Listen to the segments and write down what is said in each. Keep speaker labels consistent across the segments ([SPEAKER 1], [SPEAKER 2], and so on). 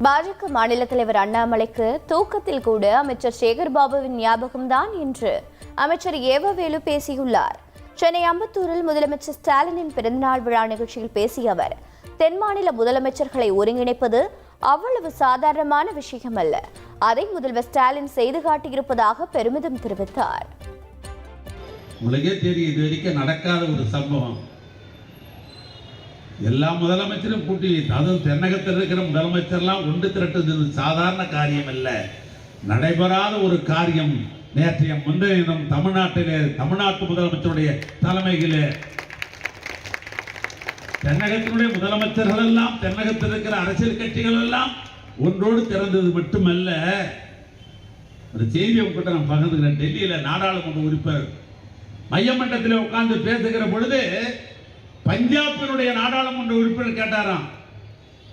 [SPEAKER 1] பாஜக மாநில தலைவர் அண்ணாமலைக்கு தூக்கத்தில் கூட அமைச்சர் சேகர்பாபுவின் ஞாபகம்தான் என்று அமைச்சர் ஏவவேலு பேசியுள்ளார். சென்னை அம்பத்தூரில் முதலமைச்சர் ஸ்டாலினின் பிறந்தநாள் விழா நிகழ்ச்சியில் பேசிய அவர், தென் மாநில முதலமைச்சர்களை ஒருங்கிணைப்பது அவ்வளவு சாதாரணமான விஷயம் அல்ல, அதை முதல்வர் ஸ்டாலின் செய்து காட்டியிருப்பதாக பெருமிதம் தெரிவித்தார்.
[SPEAKER 2] உங்களுக்கே தெரியும், இது வரைக்கும் நடக்காத ஒரு சம்பவம். எல்லா முதலமைச்சரும் கூட்டி, அதுவும் தென்னகத்தில் இருக்கிற முதலமைச்சர்லாம் ஒன்று திரட்டுது சாதாரண காரியம் அல்ல, நடைபெறாத ஒரு காரியம். நேற்றைய முந்தைய தினம் தமிழ்நாட்டு முதலமைச்சருடைய தலைமையிலே தென்னகத்தினுடைய முதலமைச்சர்கள் எல்லாம், தென்னகத்தில் இருக்கிற அரசியல் கட்சிகள் எல்லாம் ஒன்றோடு திறந்தது மட்டுமல்ல, ஒரு செய்தியை உங்ககிட்ட நான் பகிர்ந்துக்கிறேன். டெல்லியில் நாடாளுமன்ற உறுப்பினர் மையமண்டலத்தில் உட்கார்ந்து பேசுகிற பொழுது பஞ்சாபினுடைய நாடாளுமன்ற உறுப்பினர் கேட்டாராம்,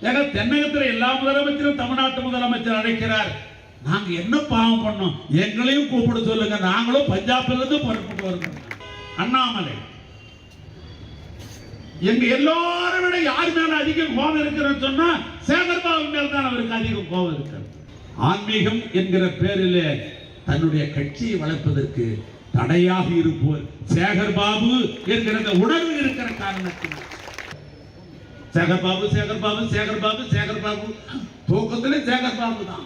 [SPEAKER 2] ஏங்க தென்னகத்தில் எல்லா முதலமைச்சரும் தமிழ்நாட்டு முதலமைச்சர் அழைக்கிறார், நாங்க என்ன பாவம் பண்ணோம், எங்களையும் கூப்பிட சொல்லுங்க, நாங்களும் பஞ்சாபிலிருந்து புறப்பட்டு வருகிறோம். அண்ணாமலை எங்க எல்லாரும் விட யார் மேல அதிகம் கோபம் இருக்கிறன்னு சொன்னா சேகர்பாபு மேல் தான் அவருக்கு அதிகம் கோபம் இருக்கிறது. ஆன்மீகம் என்கிற பேரிலே தன்னுடைய கட்சியை வளர்ப்பதற்கு தடையாக இருப்போர் சேகர்பாபு என்கிற உணர்வு இருக்கிற காரணத்தினால் சேகர்பாபு தூக்கத்திலே சேகர்பாபு தான்.